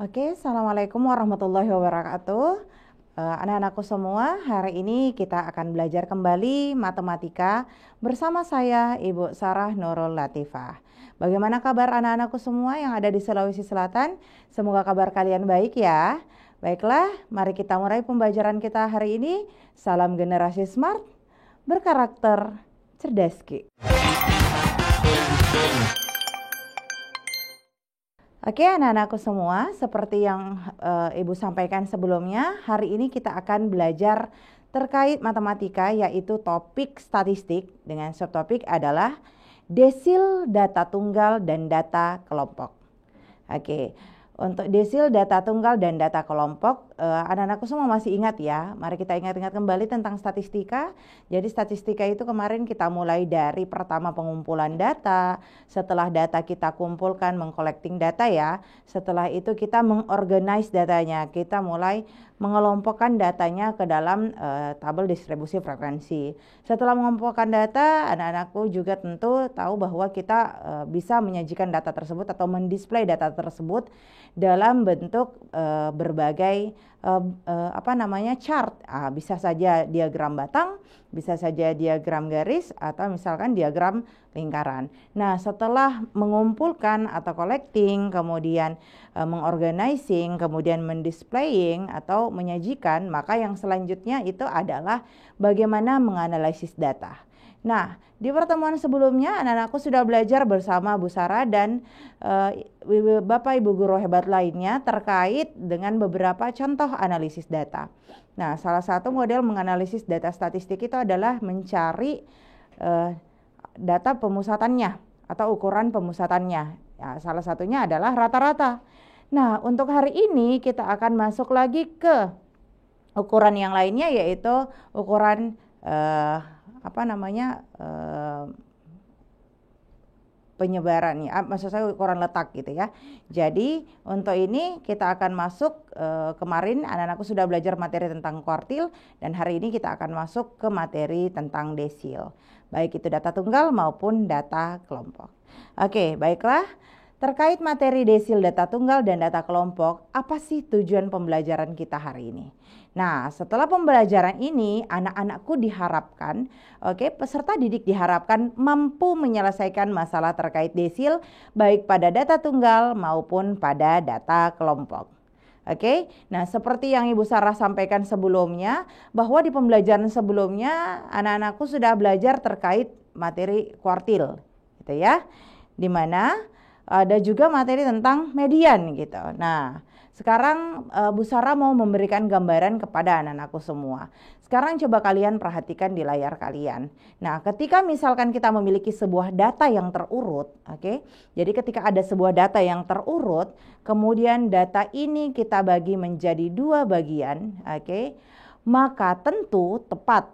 Oke, Assalamualaikum warahmatullahi wabarakatuh. Anak-anakku semua, hari ini kita akan belajar kembali matematika bersama saya, Ibu Sarah Nurul Latifah. Bagaimana kabar anak-anakku semua yang ada di Sulawesi Selatan? Semoga kabar kalian baik ya. Baiklah, mari kita mulai pembelajaran kita hari ini. Salam generasi smart, berkarakter, cerdas Ki. Oke anak-anakku semua, seperti yang Ibu sampaikan sebelumnya, hari ini kita akan belajar terkait matematika yaitu topik statistik dengan subtopik adalah desil, data tunggal, dan data kelompok. Oke, untuk desil, data tunggal, dan data kelompok, anak-anakku semua masih ingat ya. Mari kita ingat-ingat kembali tentang statistika. Jadi statistika itu kemarin kita mulai dari pertama pengumpulan data, setelah data kita kumpulkan, mengcollecting data ya. Setelah itu kita mengorganize datanya, kita mulai mengelompokkan datanya ke dalam tabel distribusi frekuensi. Setelah mengelompokkan data, anak-anakku juga tentu tahu bahwa kita bisa menyajikan data tersebut atau mendisplay data tersebut dalam bentuk berbagai chart. Bisa saja diagram batang, bisa saja diagram garis, atau misalkan diagram lingkaran. Nah, setelah mengumpulkan atau collecting, kemudian mengorganizing, kemudian mendisplaying atau menyajikan, maka yang selanjutnya itu adalah bagaimana menganalisis data. Nah, di pertemuan sebelumnya anak-anakku sudah belajar bersama Bu Sarah dan Bapak Ibu guru hebat lainnya terkait dengan beberapa contoh analisis data. Nah, salah satu model menganalisis data statistik itu adalah mencari data pemusatannya atau ukuran pemusatannya. Ya, salah satunya adalah rata-rata. Nah, untuk hari ini kita akan masuk lagi ke ukuran yang lainnya yaitu ukuran penyebaran ya, maksud saya ukuran letak gitu ya. Jadi untuk ini kita akan masuk kemarin anak-anakku sudah belajar materi tentang kuartil dan hari ini kita akan masuk ke materi tentang desil, baik itu data tunggal maupun data kelompok. Oke, baiklah. Terkait materi desil, data tunggal, dan data kelompok, apa sih tujuan pembelajaran kita hari ini? Nah, setelah pembelajaran ini, anak-anakku diharapkan, peserta didik diharapkan mampu menyelesaikan masalah terkait desil, baik pada data tunggal maupun pada data kelompok. Nah seperti yang Ibu Sarah sampaikan sebelumnya, bahwa di pembelajaran sebelumnya, anak-anakku sudah belajar terkait materi kuartil, gitu ya, di mana ada juga materi tentang median gitu. Nah, sekarang Bu Sarah mau memberikan gambaran kepada anak-anakku semua. Sekarang coba kalian perhatikan di layar kalian. Nah, ketika misalkan kita memiliki sebuah data yang terurut, jadi ketika ada sebuah data yang terurut, kemudian data ini kita bagi menjadi dua bagian, maka tentu tepat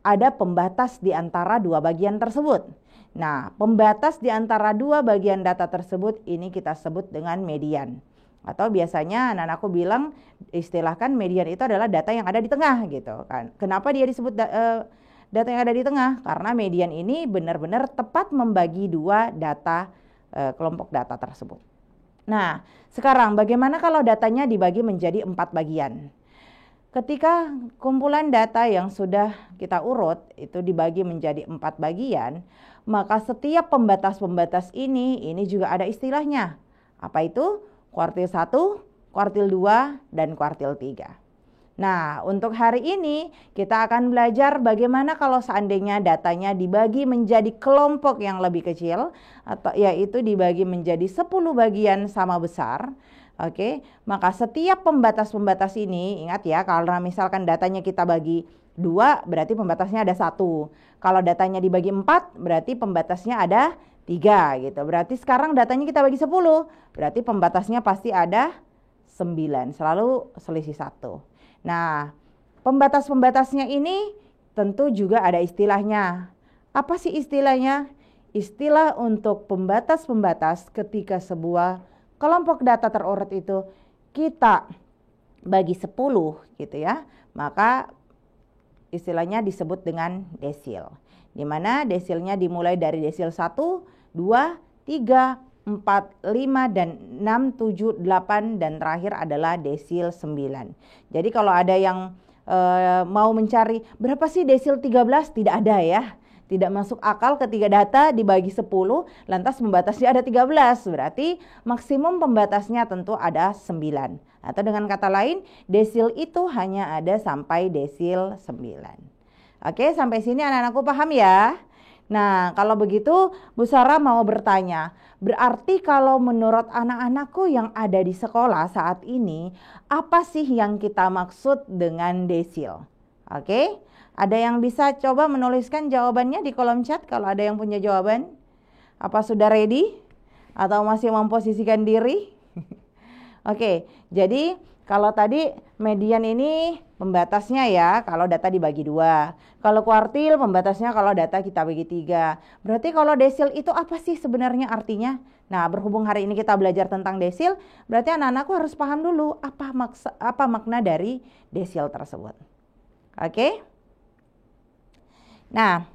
ada pembatas di antara dua bagian tersebut. Nah, pembatas di antara dua bagian data tersebut ini kita sebut dengan median. Atau biasanya anak-anakku bilang, istilahkan median itu adalah data yang ada di tengah gitu kan. Kenapa dia disebut data yang ada di tengah? Karena median ini benar-benar tepat membagi dua data kelompok data tersebut. Nah, sekarang bagaimana kalau datanya dibagi menjadi 4 bagian? Ketika kumpulan data yang sudah kita urut itu dibagi menjadi 4 bagian, maka setiap pembatas-pembatas ini juga ada istilahnya. Apa itu? Kuartil 1, kuartil 2, dan kuartil 3. Nah, untuk hari ini kita akan belajar bagaimana kalau seandainya datanya dibagi menjadi kelompok yang lebih kecil, atau yaitu dibagi menjadi 10 bagian sama besar. Maka setiap pembatas-pembatas ini, ingat ya, kalau misalkan datanya kita bagi 2, berarti pembatasnya ada 1. Kalau datanya dibagi 4, berarti pembatasnya ada 3 gitu. Berarti sekarang datanya kita bagi 10, berarti pembatasnya pasti ada 9, selalu selisih 1. Nah, pembatas-pembatasnya ini tentu juga ada istilahnya. Apa sih istilahnya? Istilah untuk pembatas-pembatas ketika sebuah kelompok data terurut itu kita bagi 10 gitu ya, maka istilahnya disebut dengan desil. Di mana desilnya dimulai dari desil 1, 2, 3, 4, 5, dan 6, 7, 8, dan terakhir adalah desil 9. Jadi kalau ada yang mau mencari berapa sih desil 13, tidak ada ya. Tidak masuk akal ketika data dibagi 10, lantas pembatasnya ada 13. Berarti maksimum pembatasnya tentu ada 9. Atau dengan kata lain, desil itu hanya ada sampai desil 9. Oke, sampai sini anak-anakku paham ya? Nah, kalau begitu Bu Sarah mau bertanya, berarti kalau menurut anak-anakku yang ada di sekolah saat ini, apa sih yang kita maksud dengan desil? Oke, ada yang bisa coba menuliskan jawabannya di kolom chat kalau ada yang punya jawaban? Apa sudah ready? Atau masih memposisikan diri? Oke, jadi kalau tadi median ini pembatasnya ya kalau data dibagi 2. Kalau kuartil pembatasnya kalau data kita bagi 3. Berarti kalau desil itu apa sih sebenarnya artinya? Nah, berhubung hari ini kita belajar tentang desil, berarti anak-anakku harus paham dulu apa makna dari desil tersebut. Oke? Nah,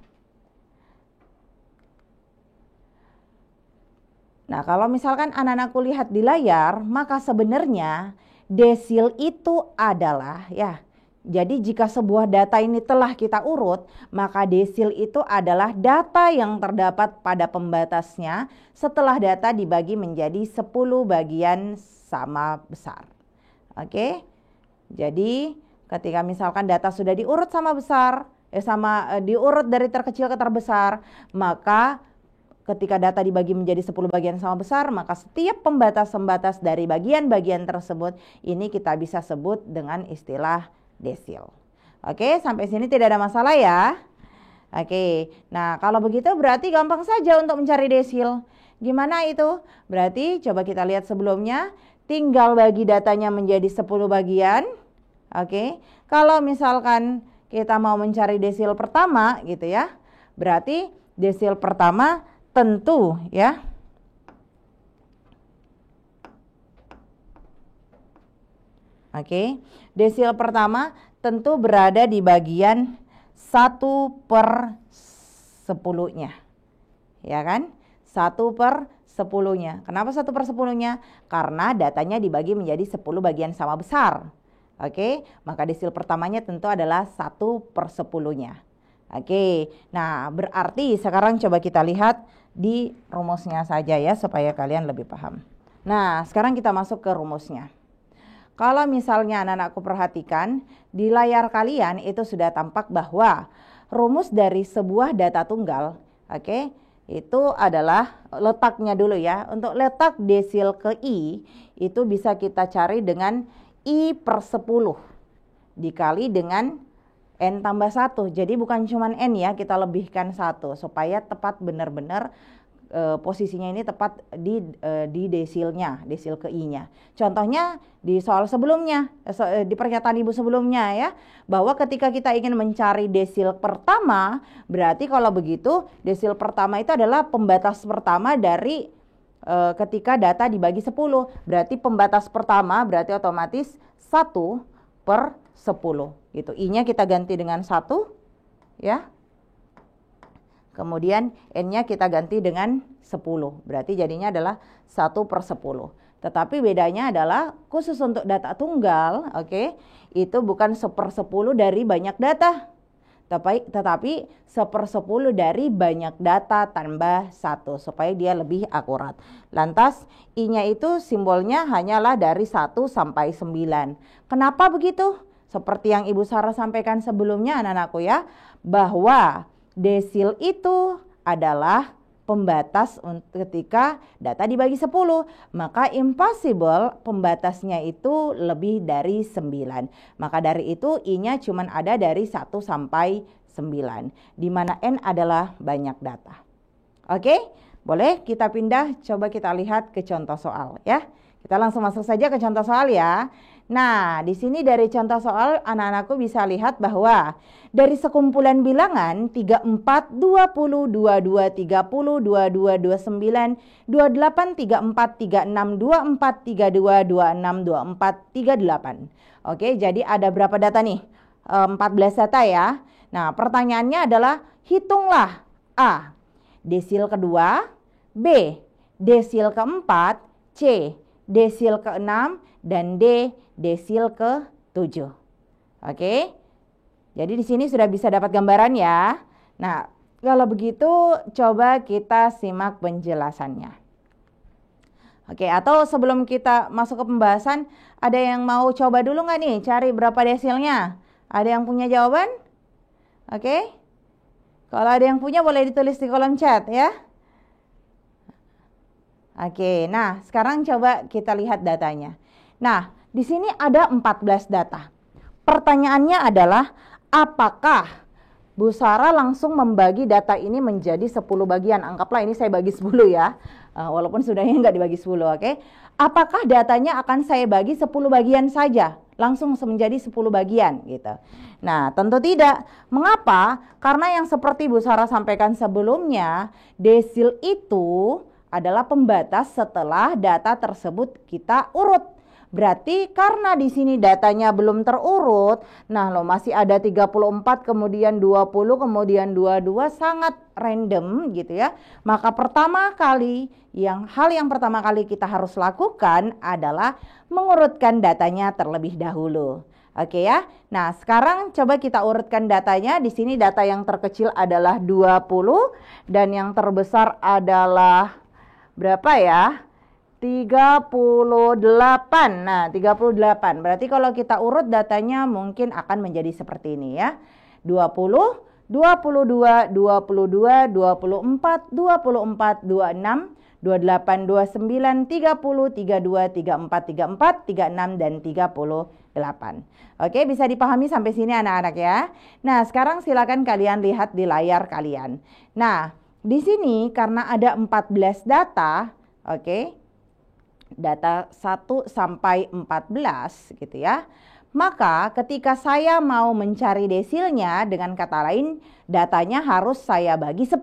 kalau misalkan anak-anakku lihat di layar, maka sebenarnya desil itu adalah ya. Jadi jika sebuah data ini telah kita urut, maka desil itu adalah data yang terdapat pada pembatasnya setelah data dibagi menjadi 10 bagian sama besar. Oke? Jadi ketika misalkan data sudah diurut sama besar, diurut dari terkecil ke terbesar, maka ketika data dibagi menjadi 10 bagian sama besar, maka setiap pembatas-pembatas dari bagian-bagian tersebut ini kita bisa sebut dengan istilah desil. Oke, sampai sini tidak ada masalah ya. Oke, nah kalau begitu berarti gampang saja untuk mencari desil. Gimana itu? Berarti coba kita lihat sebelumnya, tinggal bagi datanya menjadi 10 bagian. Oke, kalau misalkan kita mau mencari desil pertama gitu ya, berarti desil pertama tentu ya. Oke, desil pertama tentu berada di bagian 1/10-nya. Ya kan? 1/10-nya. Kenapa 1/10-nya? Karena datanya dibagi menjadi 10 bagian sama besar. Oke, maka desil pertamanya tentu adalah 1/10-nya. Oke, nah berarti sekarang coba kita lihat di rumusnya saja ya supaya kalian lebih paham. Nah, sekarang kita masuk ke rumusnya. Kalau misalnya anak-anakku perhatikan, di layar kalian itu sudah tampak bahwa rumus dari sebuah data tunggal, oke, itu adalah letaknya dulu ya. Untuk letak desil ke I, itu bisa kita cari dengan I/10 dikali dengan N tambah 1. Jadi bukan cuma N ya, kita lebihkan 1 supaya tepat benar-benar posisinya ini tepat di desilnya, desil ke I-nya. Contohnya di soal sebelumnya, di pernyataan Ibu sebelumnya ya, bahwa ketika kita ingin mencari desil pertama, berarti kalau begitu desil pertama itu adalah pembatas pertama dari ketika data dibagi 10. Berarti pembatas pertama berarti otomatis 1/10 gitu. I-nya kita ganti dengan 1 ya. Kemudian N-nya kita ganti dengan 10. Berarti jadinya adalah 1/10. Tetapi bedanya adalah khusus untuk data tunggal, oke, itu bukan 1/10 dari banyak data. Tetapi 1/10 dari banyak data tambah 1 supaya dia lebih akurat. Lantas I-nya itu simbolnya hanyalah dari 1 sampai 9. Kenapa begitu? Seperti yang Ibu Sarah sampaikan sebelumnya anak-anakku ya, bahwa desil itu adalah pembatas ketika data dibagi 10. Maka impossible pembatasnya itu lebih dari 9. Maka dari itu I-nya cuma ada dari 1 sampai 9. Di mana N adalah banyak data. Oke, boleh kita pindah, coba kita lihat ke contoh soal ya. Kita langsung masuk saja ke contoh soal ya. Nah, di sini dari contoh soal anak-anakku bisa lihat bahwa dari sekumpulan bilangan 34, 20, 22, 30, 22, 29, 28, 34, 36, 24, 32, 26, 24, 38. Oke, jadi ada berapa data nih? 14 data ya. Nah, pertanyaannya adalah hitunglah A, desil kedua, B, desil keempat, C desil keenam, dan D desil ke-7. Oke. Jadi di sini sudah bisa dapat gambaran ya. Nah, kalau begitu coba kita simak penjelasannya. Oke, atau sebelum kita masuk ke pembahasan, ada yang mau coba dulu nggak nih cari berapa desilnya? Ada yang punya jawaban? Oke. Kalau ada yang punya boleh ditulis di kolom chat ya. Oke, nah sekarang coba kita lihat datanya. Nah, di sini ada 14 data. Pertanyaannya adalah, apakah Bu Sarah langsung membagi data ini menjadi 10 bagian? Anggaplah ini saya bagi 10 ya, walaupun sudahnya nggak dibagi 10, oke? Apakah datanya akan saya bagi 10 bagian saja? Langsung menjadi 10 bagian gitu. Nah, tentu tidak. Mengapa? Karena yang seperti Bu Sarah sampaikan sebelumnya, desil itu adalah pembatas setelah data tersebut kita urut. Berarti karena di sini datanya belum terurut, nah lo masih ada 34, kemudian 20, kemudian 22, sangat random gitu ya. Maka hal yang pertama kali kita harus lakukan adalah mengurutkan datanya terlebih dahulu. Oke ya. Nah, sekarang coba kita urutkan datanya. Di sini data yang terkecil adalah 20 dan yang terbesar adalah berapa ya? 38. Nah, 38. Berarti kalau kita urut datanya mungkin akan menjadi seperti ini ya. 20, 22, 22, 24, 24, 26, 28, 29, 30, 32, 34, 34, 36, dan 38. Oke, bisa dipahami sampai sini anak-anak ya. Nah, sekarang silakan kalian lihat di layar kalian. Nah, di sini karena ada 14 data, oke, data 1 sampai 14 gitu ya. Maka ketika saya mau mencari desilnya, dengan kata lain datanya harus saya bagi 10.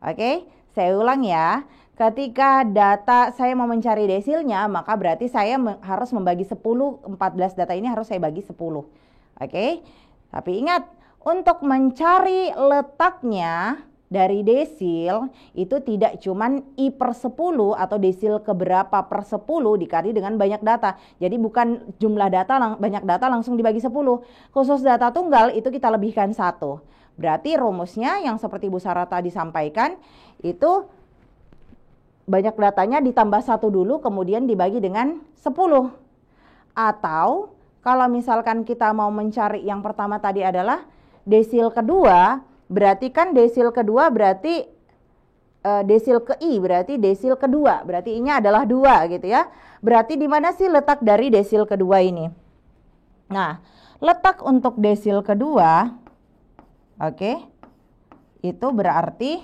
Oke, saya ulang ya. Ketika data saya mau mencari desilnya, maka berarti saya harus membagi 10, 14 data ini harus saya bagi 10. Oke, tapi ingat, untuk mencari letaknya dari desil itu tidak cuman I/10 atau desil keberapa per 10 dikali dengan banyak data. Jadi bukan jumlah data banyak data langsung dibagi 10. Khusus data tunggal itu kita lebihkan 1. Berarti rumusnya yang seperti Bu Sarah tadi sampaikan itu banyak datanya ditambah 1 dulu kemudian dibagi dengan 10. Atau kalau misalkan kita mau mencari yang pertama tadi adalah desil kedua, berarti kan desil kedua berarti desil ke I berarti desil kedua, berarti I-nya adalah 2 gitu ya. Berarti di mana sih letak dari desil kedua ini? Nah, letak untuk desil kedua, oke, itu berarti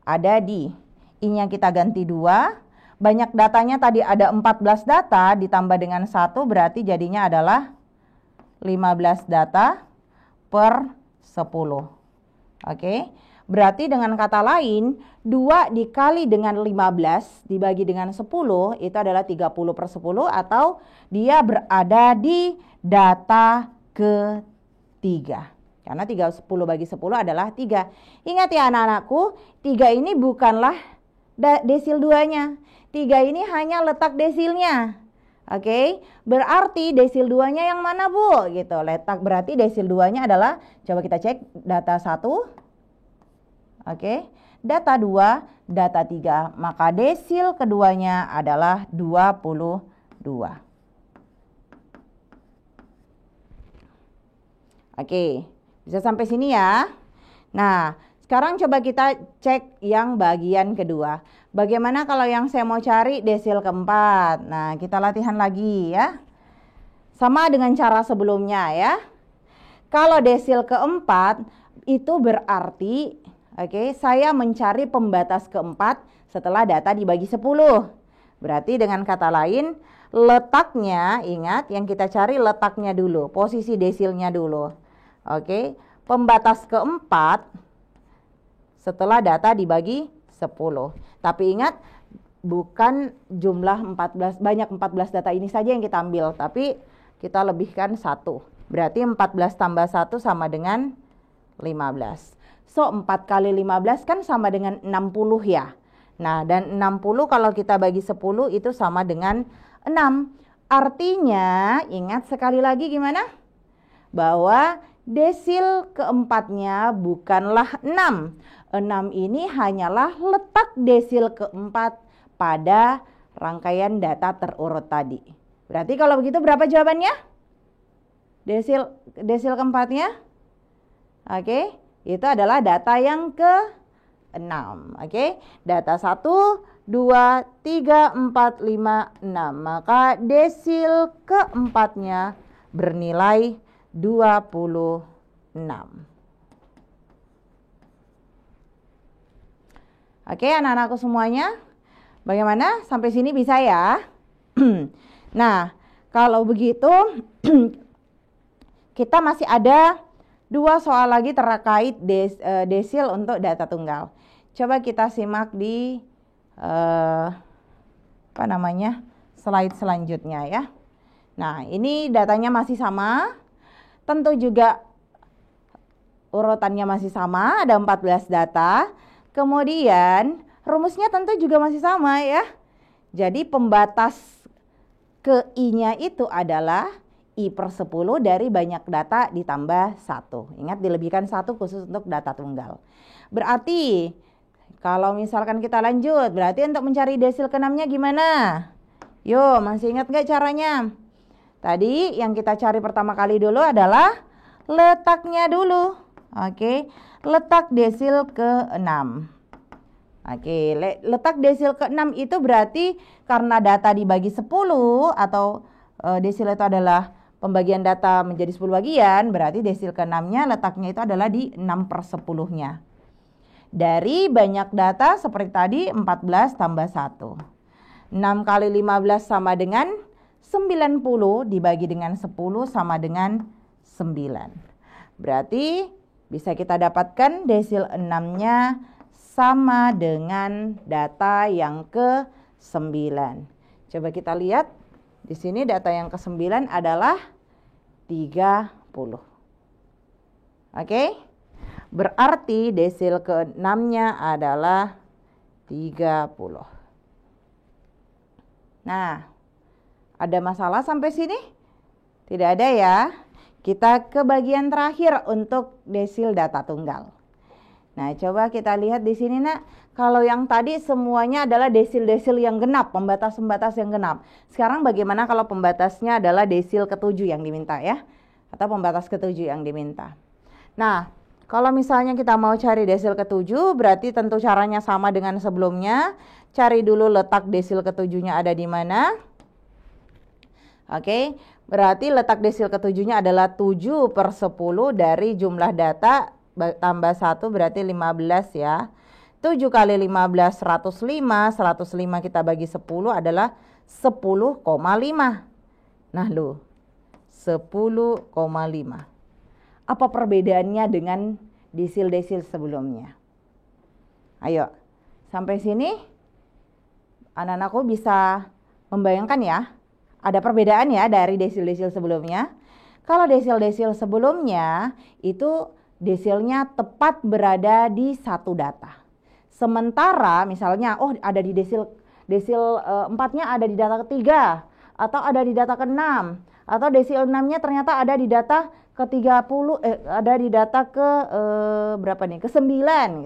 ada di I-nya kita ganti 2. Banyak datanya tadi ada 14 data ditambah dengan 1 berarti jadinya adalah 15 data per 10. Oke, berarti dengan kata lain 2 dikali dengan 15 dibagi dengan 10 itu adalah 30/10 atau dia berada di data ketiga. Karena 10 bagi 10 adalah 3. Ingat ya anak-anakku, 3 ini bukanlah desil 2-nya. 3 ini hanya letak desilnya. Oke, berarti desil 2-nya yang mana Bu? Gitu, letak berarti desil 2-nya adalah, coba kita cek data 1. Oke, data 2, data 3. Maka desil keduanya adalah 22. Oke, bisa sampai sini ya. Nah, sekarang coba kita cek yang bagian kedua. Bagaimana kalau yang saya mau cari desil keempat? Nah, kita latihan lagi ya. Sama dengan cara sebelumnya ya. Kalau desil keempat itu berarti, oke, saya mencari pembatas keempat setelah data dibagi 10. Berarti dengan kata lain, letaknya, ingat yang kita cari letaknya dulu, posisi desilnya dulu. Oke, pembatas keempat setelah data dibagi 10. Tapi ingat, bukan jumlah 14, banyak 14 data ini saja yang kita ambil, tapi kita lebihkan 1. Berarti 14 tambah 1 sama dengan 15. So, 4 kali 15 kan sama dengan 60 ya. Nah, dan 60 kalau kita bagi 10 itu sama dengan 6. Artinya, ingat sekali lagi gimana? Bahwa desil keempatnya bukanlah 6. 6 ini hanyalah letak desil keempat pada rangkaian data terurut tadi. Berarti kalau begitu berapa jawabannya? Desil keempatnya? Oke, itu adalah data yang ke-6. Oke, data 1, 2, 3, 4, 5, 6. Maka desil keempatnya bernilai 26. Oke, anak-anakku semuanya. Bagaimana? Sampai sini bisa ya? Nah, kalau begitu kita masih ada 2 soal lagi terkait desil untuk data tunggal. Coba kita simak di slide selanjutnya ya. Nah, ini datanya masih sama. Tentu juga urutannya masih sama, ada 14 data. Kemudian rumusnya tentu juga masih sama ya. Jadi pembatas ke I-nya itu adalah I/10 dari banyak data ditambah 1. Ingat, dilebihkan 1 khusus untuk data tunggal. Berarti kalau misalkan kita lanjut, berarti untuk mencari desil ke-6-nya gimana? Yuk, masih ingat nggak caranya? Tadi yang kita cari pertama kali dulu adalah letaknya dulu. Oke, letak desil ke-6. Oke, letak desil ke-6 itu berarti karena data dibagi 10 atau desil itu adalah pembagian data menjadi 10 bagian, berarti desil ke-6-nya letaknya itu adalah di 6/10-nya. Dari banyak data seperti tadi 14 tambah 1. 6 kali 15 sama dengan 90 dibagi dengan 10 sama dengan 9. Berarti bisa kita dapatkan desil 6-nya sama dengan data yang ke-9. Coba kita lihat. Di sini data yang ke-9 adalah 30. Oke? Berarti desil ke-6-nya adalah 30. Nah, ada masalah sampai sini? Tidak ada ya. Kita ke bagian terakhir untuk desil data tunggal. Nah, coba kita lihat di sini, Nak. Kalau yang tadi semuanya adalah desil-desil yang genap, pembatas-pembatas yang genap. Sekarang bagaimana kalau pembatasnya adalah desil ke-7 yang diminta ya? Atau pembatas ke-7 yang diminta. Nah, kalau misalnya kita mau cari desil ke-7, berarti tentu caranya sama dengan sebelumnya. Cari dulu letak desil ke-7-nya ada di mana. Oke, berarti letak desil ke-7-nya adalah 7/10 dari jumlah data tambah 1 berarti 15 ya. 7 kali 15 105, 105 kita bagi 10 adalah 10,5. Nah loh, 10,5. Apa perbedaannya dengan desil-desil sebelumnya? Ayo, sampai sini anak-anakku bisa membayangkan ya. Ada perbedaan ya dari desil-desil sebelumnya. Kalau desil-desil sebelumnya itu desilnya tepat berada di satu data. Sementara misalnya ada di desil 4-nya ada di data ketiga, atau ada di data ke-6, atau desil 6-nya ternyata ada di data ke-30, ada di data ke-9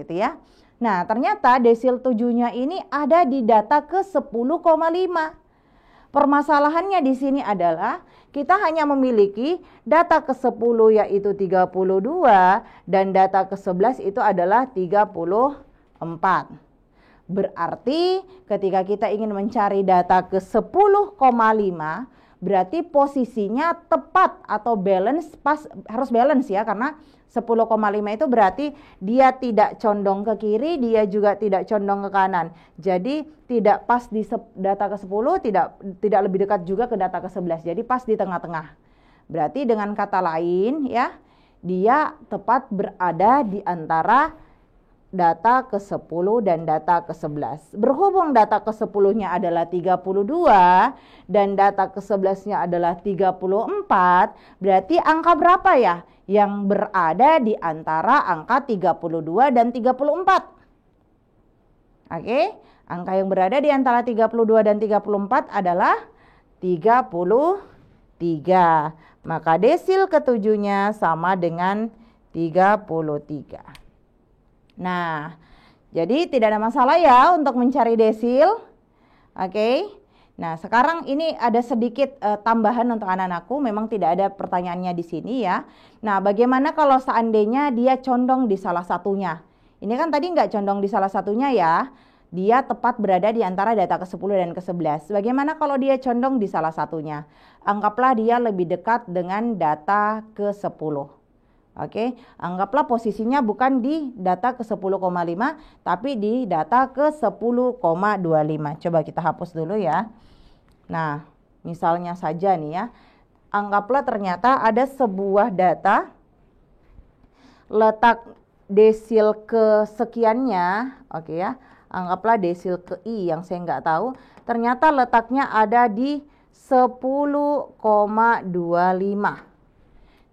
gitu ya. Nah, ternyata desil 7-nya ini ada di data ke-10,5. Permasalahannya di sini adalah kita hanya memiliki data ke-10 yaitu 32 dan data ke-11 itu adalah 34. Berarti ketika kita ingin mencari data ke-10,5 berarti posisinya tepat atau balance, harus balance ya, karena 10,5 itu berarti dia tidak condong ke kiri, dia juga tidak condong ke kanan. Jadi tidak pas di data ke-10, tidak lebih dekat juga ke data ke-11. Jadi pas di tengah-tengah. Berarti dengan kata lain ya, dia tepat berada di antara data ke-10 dan data ke-11. Berhubung data ke-10-nya adalah 32 dan data ke-11-nya adalah 34, berarti angka berapa ya yang berada di antara angka 32 dan 34? Oke, Angka yang berada di antara 32 dan 34 adalah 33. Maka desil ketujuhnya sama dengan 33. Nah, jadi tidak ada masalah ya untuk mencari desil. Oke. Nah, sekarang ini ada sedikit tambahan untuk anak-anakku. Memang tidak ada pertanyaannya di sini ya. Nah, bagaimana kalau seandainya dia condong di salah satunya? Ini kan tadi nggak condong di salah satunya ya. Dia tepat berada di antara data ke-10 dan ke-11. Bagaimana kalau dia condong di salah satunya? Anggaplah dia lebih dekat dengan data ke-10. Oke, anggaplah posisinya bukan di data ke-10,5 tapi di data ke-10,25. Coba kita hapus dulu ya. Nah, misalnya saja nih ya. Anggaplah ternyata ada sebuah data letak desil kesekiannya, oke ya. Anggaplah desil ke I yang saya nggak tahu. Ternyata letaknya ada di 10,25.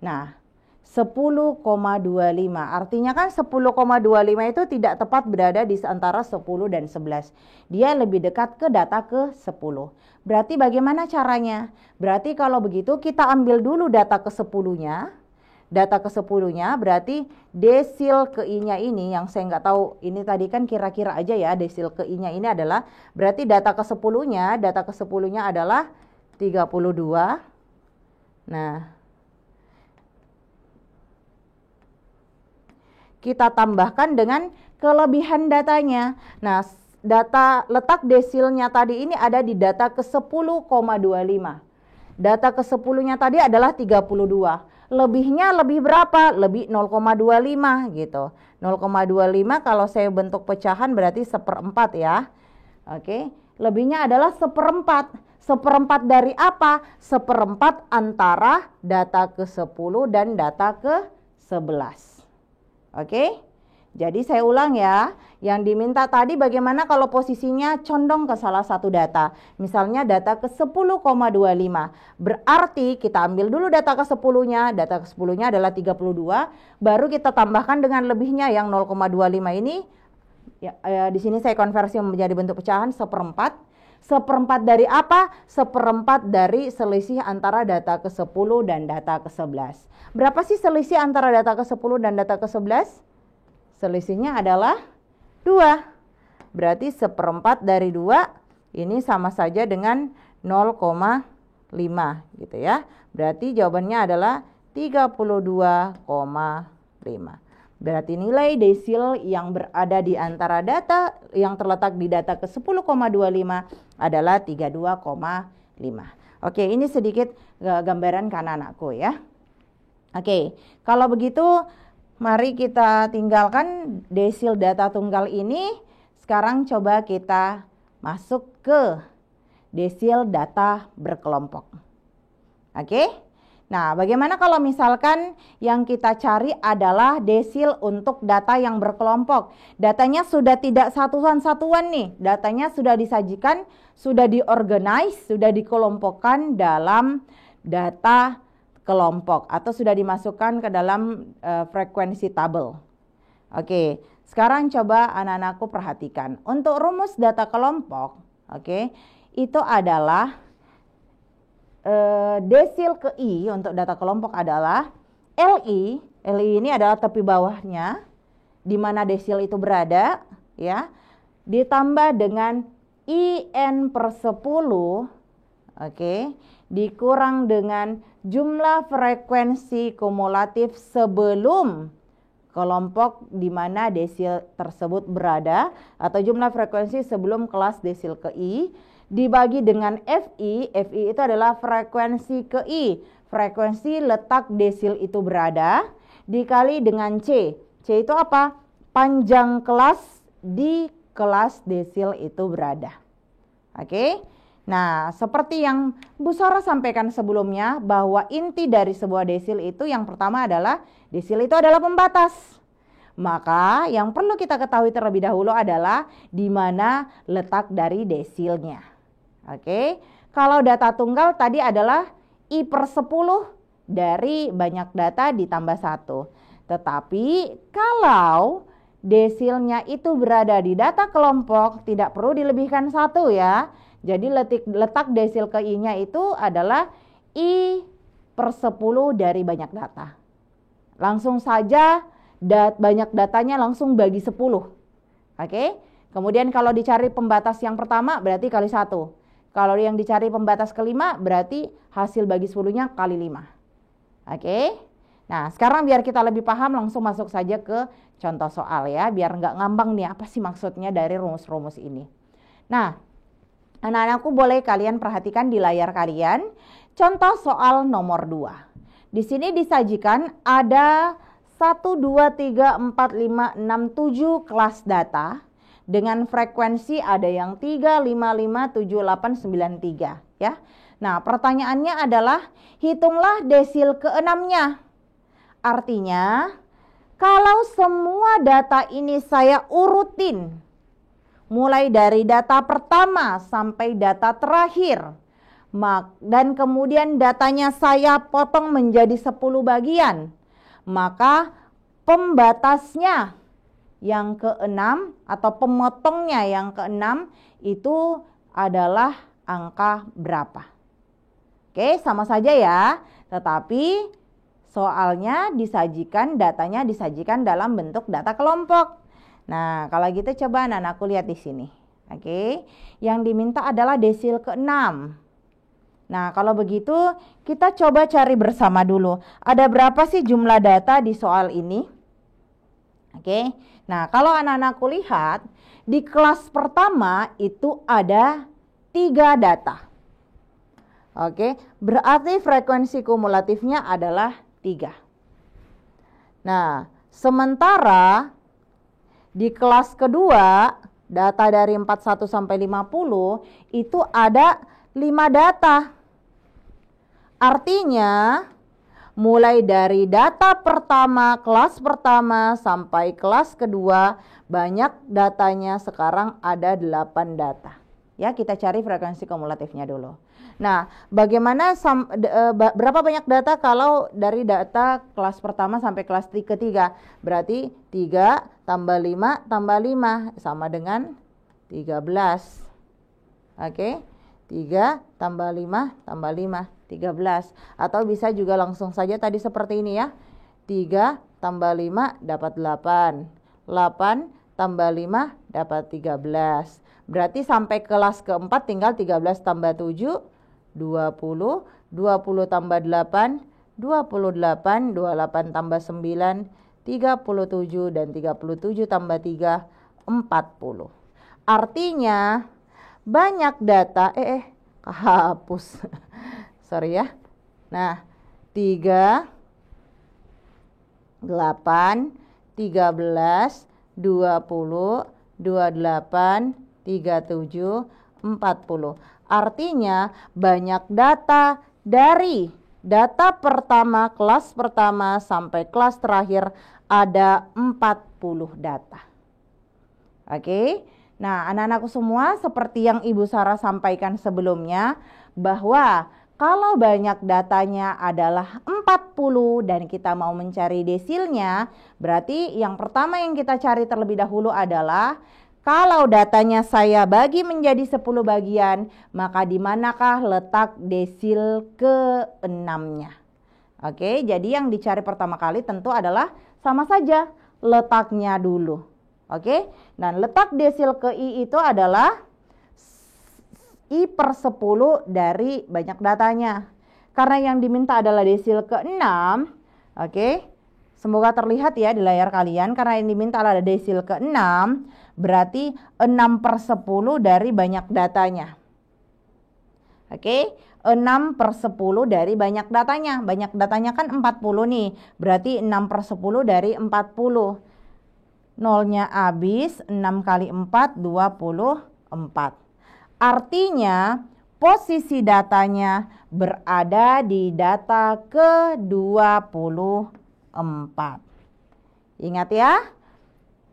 Nah, 10,25. Artinya kan 10,25 itu tidak tepat berada di antara 10 dan 11. Dia lebih dekat ke data ke-10. Berarti bagaimana caranya? Berarti kalau begitu kita ambil dulu data ke-10-nya. Data ke-10-nya berarti desil ke I-nya ini yang saya nggak tahu. Ini tadi kan kira-kira aja ya, desil ke I-nya ini adalah berarti data ke-10-nya adalah 32. Nah, kita tambahkan dengan kelebihan datanya. Nah, data letak desilnya tadi ini ada di data ke-10,25. Data ke-10-nya tadi adalah 32. Lebihnya lebih berapa? Lebih 0,25 gitu. 0,25 kalau saya bentuk pecahan berarti 1/4 ya. Oke, lebihnya adalah 1/4. 1/4 dari apa? 1/4 antara data ke-10 dan data ke-11. Oke, jadi saya ulang ya. Yang diminta tadi bagaimana kalau posisinya condong ke salah satu data. Misalnya data ke 10,25. Berarti kita ambil dulu data ke 10-nya. Data ke 10-nya adalah 32. Baru kita tambahkan dengan lebihnya yang 0,25 ini. Ya, di sini saya konversi menjadi bentuk pecahan 1/4. 1/4 dari apa? 1/4 dari selisih antara data ke-10 dan data ke-11. Berapa sih selisih antara data ke-10 dan data ke-11? Selisihnya adalah 2. Berarti 1/4 dari 2 ini sama saja dengan 0,5 gitu ya. Berarti jawabannya adalah 32,5. Berarti nilai desil yang berada di antara data yang terletak di data ke 10,25 adalah 32,5. Oke, ini sedikit gambaran ke anak-anakku ya. Oke, kalau begitu mari kita tinggalkan desil data tunggal ini. Sekarang coba kita masuk ke desil data berkelompok. Oke. Nah, bagaimana kalau misalkan yang kita cari adalah desil untuk data yang berkelompok. Datanya sudah tidak satuan-satuan nih. Datanya sudah disajikan, sudah diorganize, sudah dikelompokkan dalam data kelompok atau sudah dimasukkan ke dalam frekuensi tabel. Oke, sekarang coba anak-anakku perhatikan. Untuk rumus data kelompok, oke, itu adalah desil ke I untuk data kelompok adalah LI ini adalah tepi bawahnya di mana desil itu berada ya, ditambah dengan IN per 10, oke, dikurang dengan jumlah frekuensi kumulatif sebelum kelompok di mana desil tersebut berada atau jumlah frekuensi sebelum kelas desil ke I dibagi dengan FI itu adalah frekuensi ke I, frekuensi letak desil itu berada, dikali dengan C itu apa? Panjang kelas di kelas desil itu berada. Oke, nah seperti yang Bu Sarah sampaikan sebelumnya bahwa inti dari sebuah desil itu yang pertama adalah desil itu adalah pembatas. Maka yang perlu kita ketahui terlebih dahulu adalah di mana letak dari desilnya. Oke, kalau data tunggal tadi adalah I per 10 dari banyak data ditambah 1. Tetapi kalau desilnya itu berada di data kelompok, tidak perlu dilebihkan 1 ya. Jadi letak desil ke I-nya itu adalah I per 10 dari banyak data. Langsung saja banyak datanya langsung bagi 10. Oke? Kemudian kalau dicari pembatas yang pertama berarti kali 1. Kalau yang dicari pembatas kelima berarti hasil bagi 10-nya kali 5. Oke? Nah, sekarang biar kita lebih paham langsung masuk saja ke contoh soal ya. Biar nggak ngambang nih apa sih maksudnya dari rumus-rumus ini. Nah, anak-anakku boleh kalian perhatikan di layar kalian. Contoh soal nomor 2. Di sini disajikan ada 1, 2, 3, 4, 5, 6, 7 kelas data. Dengan frekuensi ada yang 3, 5, 5, 7, 8, 9, 3 ya. Nah, pertanyaannya adalah hitunglah desil ke-6-nya. Artinya, kalau semua data ini saya urutin, mulai dari data pertama sampai data terakhir, dan kemudian datanya saya potong menjadi 10 bagian, maka pembatasnya yang ke-6 atau pemotongnya yang ke-6 itu adalah angka berapa? Oke, sama saja ya. Tetapi soalnya datanya disajikan dalam bentuk data kelompok. Nah, kalau gitu coba anak-anakku lihat di sini. Oke, yang diminta adalah desil ke-6. Nah, kalau begitu kita coba cari bersama dulu. Ada berapa sih jumlah data di soal ini? Oke, nah kalau anak-anakku lihat di kelas pertama itu ada 3 data. Oke, berarti frekuensi kumulatifnya adalah 3. Nah, sementara di kelas kedua, data dari 41 sampai 50 itu ada 5 data. Artinya, mulai dari data pertama, kelas pertama sampai kelas kedua, banyak datanya sekarang ada 8 data. Ya, kita cari frekuensi kumulatifnya dulu. Nah, bagaimana berapa banyak data kalau dari data kelas pertama sampai kelas ketiga? Berarti 3 tambah 5 tambah 5 sama dengan 13. Oke, 3 tambah 5 tambah 5, 13. Atau bisa juga langsung saja tadi seperti ini ya. 3 tambah 5 dapat 8. 8 tambah 5 dapat 13. Berarti sampai kelas keempat tinggal 13 tambah 7, 20, 20 tambah 8, 28, 28 tambah 9, 37, dan 37 tambah 3, 40. Artinya banyak data, kehapus. Sorry ya. Nah, 3, 8, 13, 20, 28, 37, 40. Artinya banyak data dari data pertama, kelas pertama sampai kelas terakhir ada 40 data. Oke. Nah, anak-anakku semua seperti yang Ibu Sarah sampaikan sebelumnya bahwa kalau banyak datanya adalah 40 dan kita mau mencari desilnya, berarti yang pertama yang kita cari terlebih dahulu adalah kalau datanya saya bagi menjadi 10 bagian, maka di manakah letak desil ke-6-nya? Oke, jadi yang dicari pertama kali tentu adalah sama saja letaknya dulu. Oke, dan letak desil ke I itu adalah I per 10 dari banyak datanya. Karena yang diminta adalah desil ke-6, oke, semoga terlihat ya di layar kalian. Karena yang diminta adalah desil ke-6, berarti 6 per 10 dari banyak datanya. Oke, 6 per 10 dari banyak datanya. Banyak datanya kan 40 nih, berarti 6 per 10 dari 40. Nolnya habis, 6 kali 4, 24. Artinya posisi datanya berada di data ke-24. Ingat ya,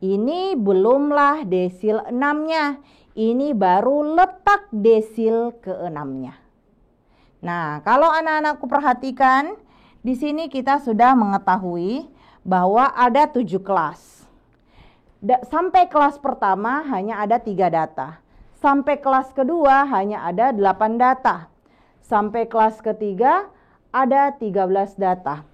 ini belumlah desil 6-nya. Ini baru letak desil ke-6-nya. Nah, kalau anak-anakku perhatikan, di sini kita sudah mengetahui bahwa ada 7 kelas. Sampai kelas pertama hanya ada 3 data. Sampai kelas kedua hanya ada 8 data. Sampai kelas ketiga ada 13 data.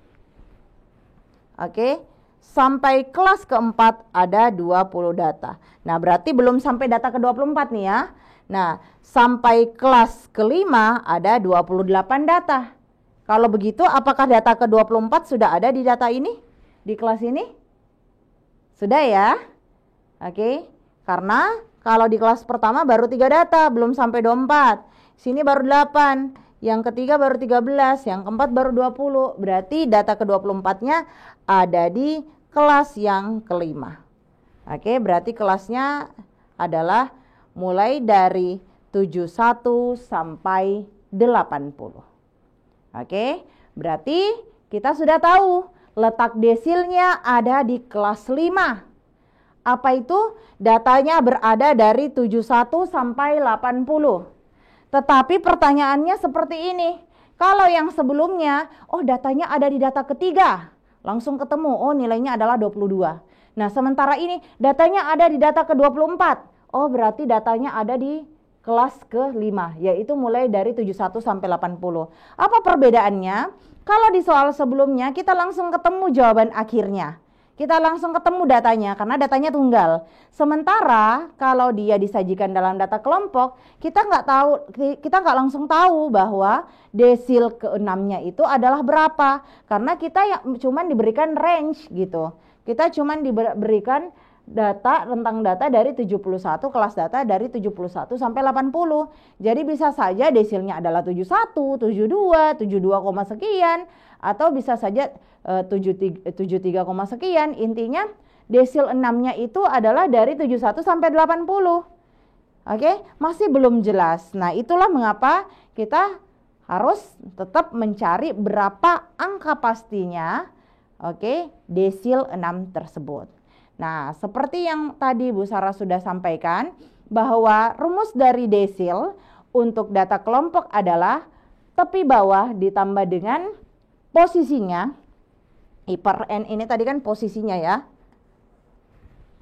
Oke. Sampai kelas keempat ada 20 data. Nah, berarti belum sampai data ke-24 nih ya. Nah, sampai kelas kelima ada 28 data. Kalau begitu, apakah data ke-24 sudah ada di data ini? Di kelas ini? Sudah ya? Oke. Karena kalau di kelas pertama baru 3 data, belum sampai 24. Sini baru 8. Yang ketiga baru 13, yang keempat baru 20. Berarti data ke-24-nya ada di kelas yang kelima. Oke, berarti kelasnya adalah mulai dari 71 sampai 80. Oke, berarti kita sudah tahu letak desilnya ada di kelas 5. Apa itu? Datanya berada dari 71 sampai 80. Tetapi pertanyaannya seperti ini. Kalau yang sebelumnya, datanya ada di data ketiga. Langsung ketemu, nilainya adalah 22. Nah, sementara ini datanya ada di data ke-24. Berarti datanya ada di kelas ke-5, yaitu mulai dari 71 sampai 80. Apa perbedaannya? Kalau di soal sebelumnya kita langsung ketemu jawaban akhirnya. Kita langsung ketemu datanya karena datanya tunggal. Sementara kalau dia disajikan dalam data kelompok, kita nggak langsung tahu bahwa desil ke-6-nya itu adalah berapa. Karena kita cuman diberikan range gitu. Kita cuman diberikan rentang data dari 71, kelas data dari 71 sampai 80. Jadi bisa saja desilnya adalah 71, 72, 72, sekian, atau bisa saja 73, sekian. Intinya desil 6-nya itu adalah dari 71 sampai 80. Oke, masih belum jelas. Nah, itulah mengapa kita harus tetap mencari berapa angka pastinya, desil 6 tersebut. Nah, seperti yang tadi Bu Sarah sudah sampaikan, bahwa rumus dari desil untuk data kelompok adalah tepi bawah ditambah dengan posisinya. I per N ini tadi kan posisinya ya,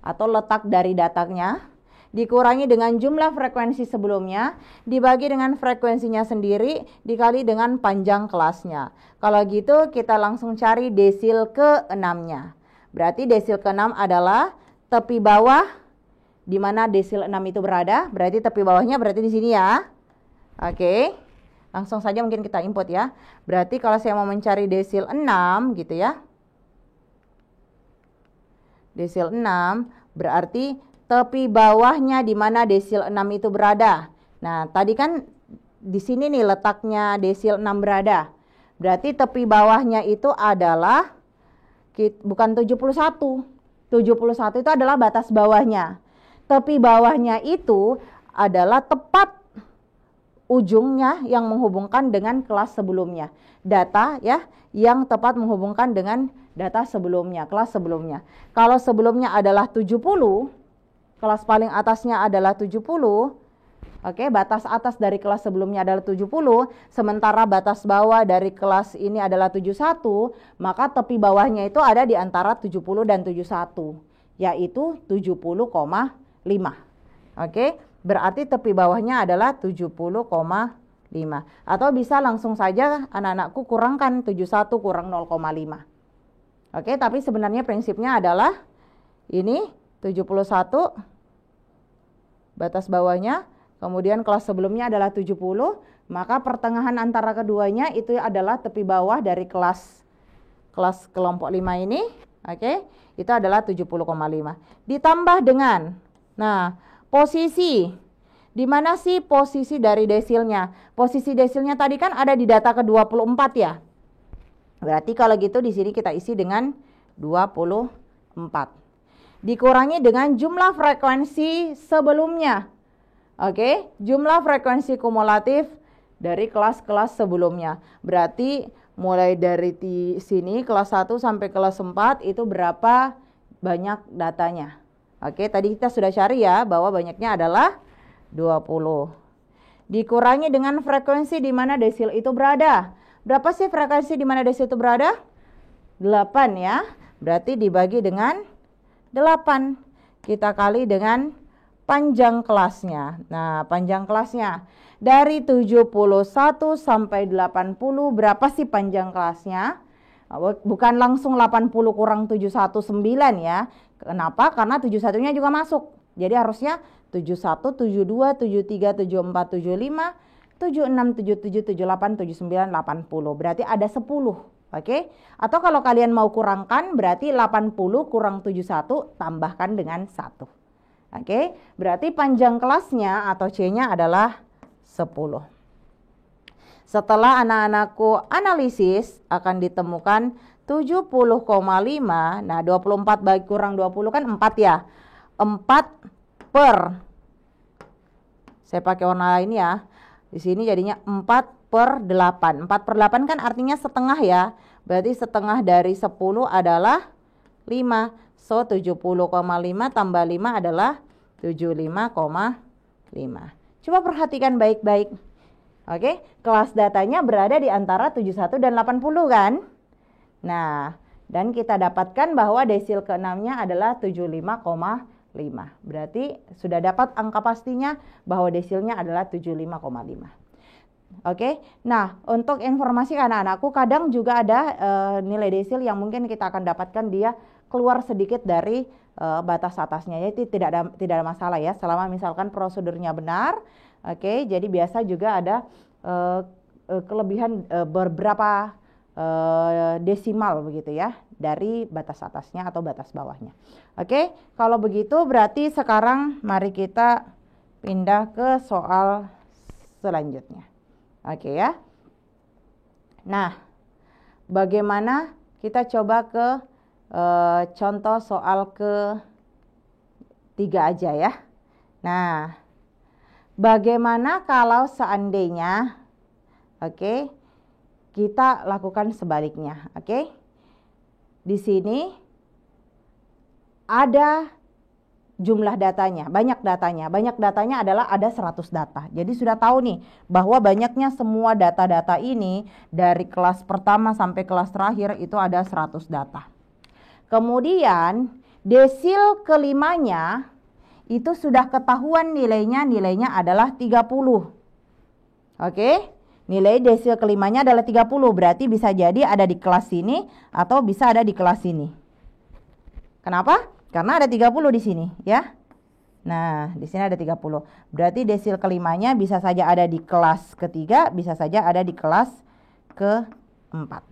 atau letak dari datanya, dikurangi dengan jumlah frekuensi sebelumnya, dibagi dengan frekuensinya sendiri, dikali dengan panjang kelasnya. Kalau gitu kita langsung cari desil ke-6-nya. Berarti desil ke-6 adalah tepi bawah di mana desil 6 itu berada. Berarti tepi bawahnya berarti di sini ya. Oke. Langsung saja mungkin kita input ya. Berarti kalau saya mau mencari desil 6 gitu ya. Desil 6 berarti tepi bawahnya di mana desil 6 itu berada. Nah, tadi kan di sini nih letaknya desil 6 berada. Berarti tepi bawahnya itu adalah bukan 71. 71 itu adalah batas bawahnya. Tepi bawahnya itu adalah tepat ujungnya yang menghubungkan dengan kelas sebelumnya. Data ya yang tepat menghubungkan dengan data sebelumnya, kelas sebelumnya. Kalau sebelumnya adalah 70, kelas paling atasnya adalah 70. Batas atas dari kelas sebelumnya adalah 70, sementara batas bawah dari kelas ini adalah 71, maka tepi bawahnya itu ada di antara 70 dan 71, yaitu 70,5. Berarti tepi bawahnya adalah 70,5. Atau bisa langsung saja anak-anakku kurangkan 71 kurang 0,5. Tapi sebenarnya prinsipnya adalah ini 71 batas bawahnya, kemudian kelas sebelumnya adalah 70, maka pertengahan antara keduanya itu adalah tepi bawah dari kelas kelompok 5 ini, itu adalah 70,5. Ditambah dengan, posisi, di mana sih posisi dari desilnya? Posisi desilnya tadi kan ada di data ke-24 ya. Berarti kalau gitu di sini kita isi dengan 24. Dikurangi dengan jumlah frekuensi sebelumnya. Jumlah frekuensi kumulatif dari kelas-kelas sebelumnya. Berarti mulai dari sini kelas 1 sampai kelas 4 itu berapa banyak datanya. Tadi kita sudah cari ya bahwa banyaknya adalah 20. Dikurangi dengan frekuensi di mana desil itu berada. Berapa sih frekuensi di mana desil itu berada? 8 ya. Berarti dibagi dengan 8. kita kali dengan panjang kelasnya. Nah, panjang kelasnya dari 71 sampai 80 berapa sih panjang kelasnya? Bukan langsung 80 kurang 719 ya. Kenapa? Karena 71-nya juga masuk. Jadi harusnya 71, 72, 73, 74, 75, 76, 77, 78, 79, 80. Berarti ada 10. Oke? Atau kalau kalian mau kurangkan berarti 80 kurang 71 tambahkan dengan 1. Oke? Berarti panjang kelasnya atau C-nya adalah 10. Setelah anak-anakku analisis akan ditemukan 70,5. Nah, 24 bagi kurang 20 kan 4 ya. 4 per, saya pakai warna lain ya. Di sini jadinya 4/8. 4/8 kan artinya setengah ya. Berarti setengah dari 10 adalah 5. So 70,5 tambah 5 adalah 75,5. Coba perhatikan baik-baik. Oke, kelas datanya berada di antara 71 dan 80 kan? Nah, dan kita dapatkan bahwa desil ke-6-nya adalah 75,5. Berarti sudah dapat angka pastinya bahwa desilnya adalah 75,5. Oke, nah untuk informasi anak-anakku kadang juga ada nilai desil yang mungkin kita akan dapatkan dia keluar sedikit dari batas atasnya. Jadi tidak ada masalah ya selama misalkan prosedurnya benar. Oke, jadi biasa juga ada kelebihan beberapa desimal begitu ya dari batas atasnya atau batas bawahnya. Oke, kalau begitu berarti sekarang mari kita pindah ke soal selanjutnya. Oke ya. Nah, bagaimana kita coba ke contoh soal ke-3 aja ya. Nah, bagaimana kalau seandainya kita lakukan sebaliknya, Di sini ada jumlah datanya, banyak datanya. Banyak datanya adalah ada 100 data. Jadi sudah tahu nih bahwa banyaknya semua data-data ini dari kelas pertama sampai kelas terakhir itu ada 100 data. Kemudian desil kelimanya itu sudah ketahuan nilainya adalah 30. Nilai desil kelimanya adalah 30, berarti bisa jadi ada di kelas ini atau bisa ada di kelas ini. Kenapa? Karena ada 30 di sini, ya. Nah, di sini ada 30. Berarti desil kelimanya bisa saja ada di kelas ketiga, bisa saja ada di kelas keempat.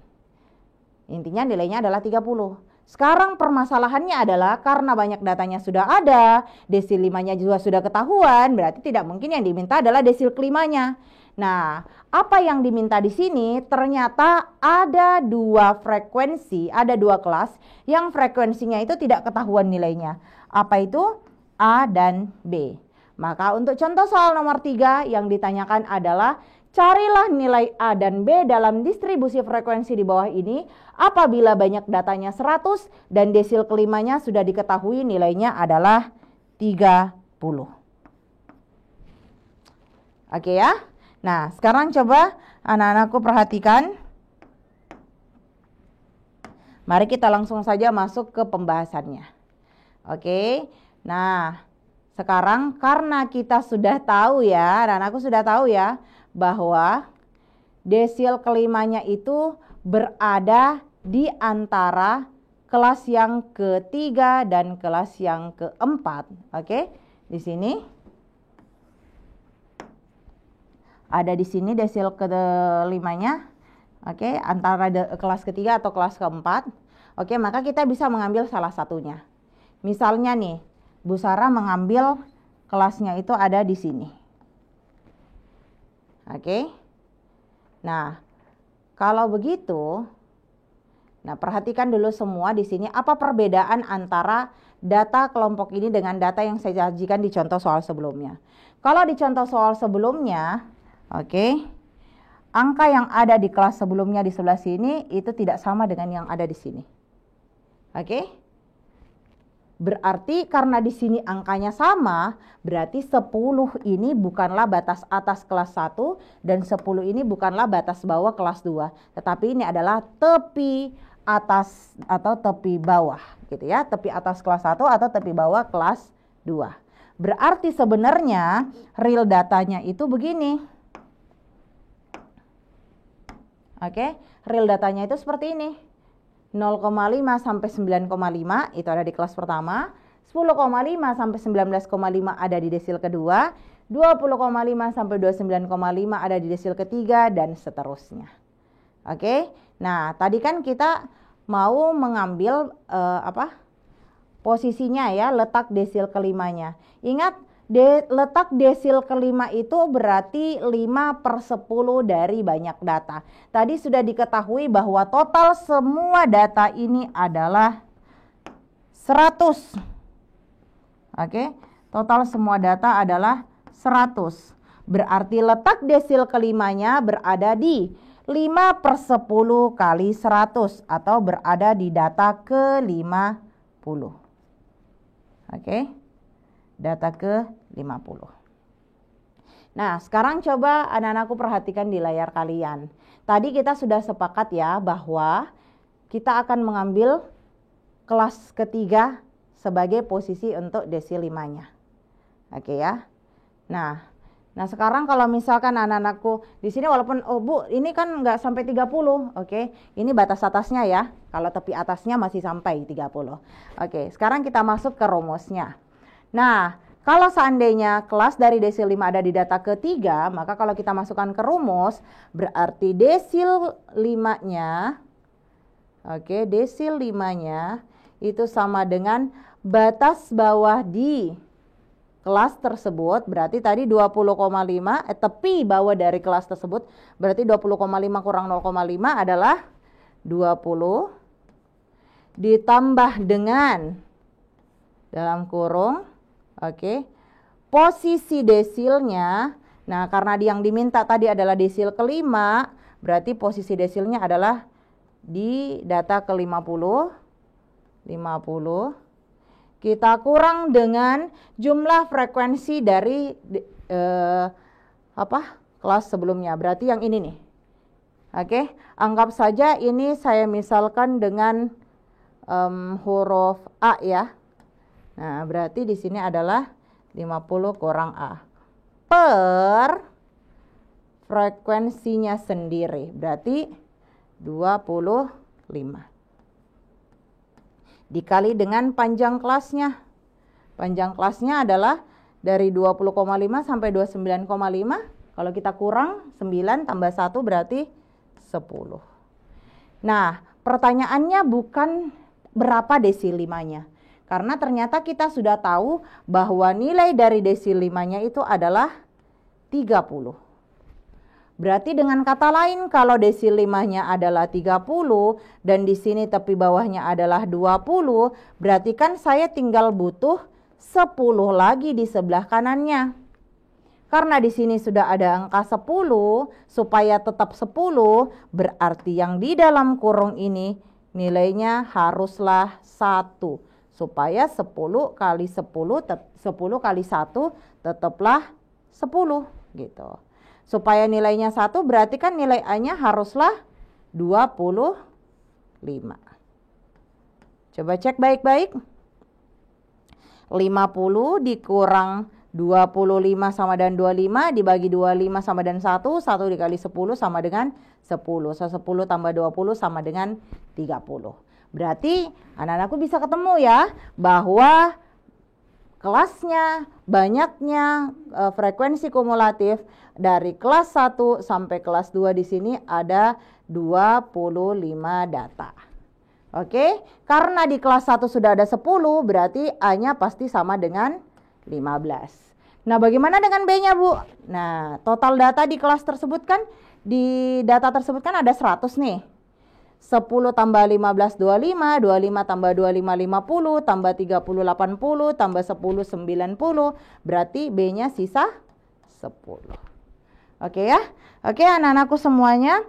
Intinya nilainya adalah 30. Sekarang permasalahannya adalah karena banyak datanya sudah ada, desil limanya juga sudah ketahuan, berarti tidak mungkin yang diminta adalah desil kelimanya. Nah, apa yang diminta di sini ternyata ada 2 frekuensi, ada 2 kelas yang frekuensinya itu tidak ketahuan nilainya. Apa itu? A dan B. Maka untuk contoh soal nomor 3 yang ditanyakan adalah carilah nilai A dan B dalam distribusi frekuensi di bawah ini apabila banyak datanya 100 dan desil kelimanya sudah diketahui nilainya adalah 30. Oke ya. Nah, sekarang coba anak-anakku perhatikan. Mari kita langsung saja masuk ke pembahasannya. Oke. Nah, sekarang karena kita sudah tahu ya, anak-anakku sudah tahu ya, bahwa desil kelimanya itu berada di antara kelas yang ketiga dan kelas yang keempat. Oke, di sini. Ada di sini desil kelimanya, antara kelas ketiga atau kelas keempat. Maka kita bisa mengambil salah satunya. Misalnya nih, Bu Sarah mengambil kelasnya itu ada di sini. Nah, kalau begitu, nah perhatikan dulu semua di sini apa perbedaan antara data kelompok ini dengan data yang saya sajikan di contoh soal sebelumnya. Kalau di contoh soal sebelumnya, angka yang ada di kelas sebelumnya di sebelah sini itu tidak sama dengan yang ada di sini. Berarti karena di sini angkanya sama, berarti 10 ini bukanlah batas atas kelas 1 dan 10 ini bukanlah batas bawah kelas 2. Tetapi ini adalah tepi atas atau tepi bawah gitu ya, tepi atas kelas 1 atau tepi bawah kelas 2. Berarti sebenarnya real datanya itu begini. Oke, real datanya itu seperti ini. 0,5 sampai 9,5 itu ada di kelas pertama, 10,5 sampai 19,5 ada di desil kedua, 20,5 sampai 29,5 ada di desil ketiga, dan seterusnya. Oke, nah tadi kan kita mau mengambil posisinya ya, letak desil kelimanya. Ingat, letak desil kelima itu berarti 5/10 dari banyak data. Tadi sudah diketahui bahwa total semua data ini adalah 100. Oke, total semua data adalah 100. Berarti letak desil kelimanya berada di 5/10 kali 100 atau berada di data ke-50. Oke, data ke-50. Nah, sekarang coba anak-anakku perhatikan di layar kalian. Tadi kita sudah sepakat ya bahwa kita akan mengambil kelas ketiga sebagai posisi untuk desil 5-nya. Oke ya. Nah sekarang kalau misalkan anak-anakku di sini walaupun Bu, ini kan nggak sampai 30. Oke. Ini batas atasnya ya. Kalau tepi atasnya masih sampai 30. Oke, sekarang kita masuk ke rumusnya. Nah, kalau seandainya kelas dari desil 5 ada di data ketiga, maka kalau kita masukkan ke rumus, berarti desil 5-nya, oke, desil 5-nya itu sama dengan batas bawah di kelas tersebut. Berarti tadi 20,5, tepi bawah dari kelas tersebut, berarti 20,5 kurang 0,5 adalah 20, ditambah dengan, dalam kurung, oke, posisi desilnya. Nah, karena yang diminta tadi adalah desil kelima, berarti posisi desilnya adalah di data ke-50. 50 kita kurang dengan jumlah frekuensi dari kelas sebelumnya. Berarti yang ini nih. Oke, anggap saja ini saya misalkan dengan huruf A ya. Nah, berarti di sini adalah 50 kurang A per frekuensinya sendiri, berarti 25. Dikali dengan panjang kelasnya. Panjang kelasnya adalah dari 20,5 sampai 29,5. Kalau kita kurang 9 tambah 1 berarti 10. Nah, pertanyaannya bukan berapa desil 5-nya. Karena ternyata kita sudah tahu bahwa nilai dari desil 5-nya itu adalah 30. Berarti dengan kata lain, kalau desil 5-nya adalah 30 dan di sini tepi bawahnya adalah 20, berarti kan saya tinggal butuh 10 lagi di sebelah kanannya. Karena di sini sudah ada angka 10, supaya tetap 10, berarti yang di dalam kurung ini nilainya haruslah 1. Supaya 10 kali 10, 10 kali 1 tetaplah 10 gitu. Supaya nilainya 1 berarti kan nilai A-nya haruslah 25. Coba cek baik-baik. 50 dikurang 25 sama dengan 25 dibagi 25 sama dengan 1. 1 dikali 10 sama dengan 10. 10 tambah 20 sama dengan 30. Berarti anak-anakku bisa ketemu ya bahwa kelasnya, banyaknya frekuensi kumulatif dari kelas 1 sampai kelas 2 di sini ada 25 data. Oke, karena di kelas 1 sudah ada 10, berarti A-nya pasti sama dengan 15. Nah, bagaimana dengan B-nya, Bu? Nah, total data di kelas tersebut kan, di data tersebut kan ada 100 nih. 10 tambah 15 25, 25 tambah 25 50, tambah 30 80, tambah 10 90, berarti B-nya sisa 10. Oke ya? Oke anak-anakku semuanya,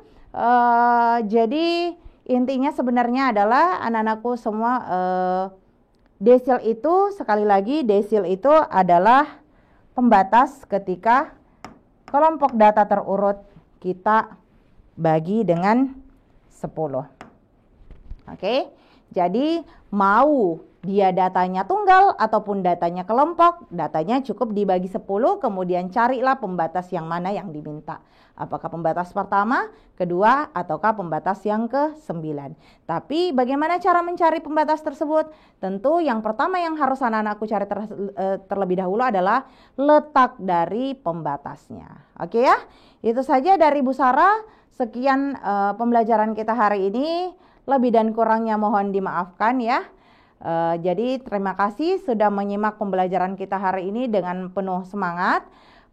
jadi intinya sebenarnya adalah anak-anakku semua, desil itu, sekali lagi desil itu adalah pembatas ketika kelompok data terurut kita bagi dengan 10. Oke, jadi mau dia datanya tunggal ataupun datanya kelompok, datanya cukup dibagi 10, kemudian carilah pembatas yang mana yang diminta. Apakah pembatas pertama, kedua, ataukah pembatas yang ke-9. Tapi bagaimana cara mencari pembatas tersebut? Tentu yang pertama yang harus anak-anakku cari terlebih dahulu adalah letak dari pembatasnya. Oke ya, itu saja dari Bu Sarah. Sekian pembelajaran kita hari ini. Lebih dan kurangnya mohon dimaafkan ya. Jadi terima kasih sudah menyimak pembelajaran kita hari ini dengan penuh semangat.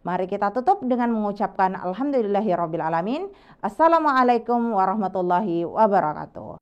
Mari kita tutup dengan mengucapkan alhamdulillahirabbil alamin. Assalamualaikum warahmatullahi wabarakatuh.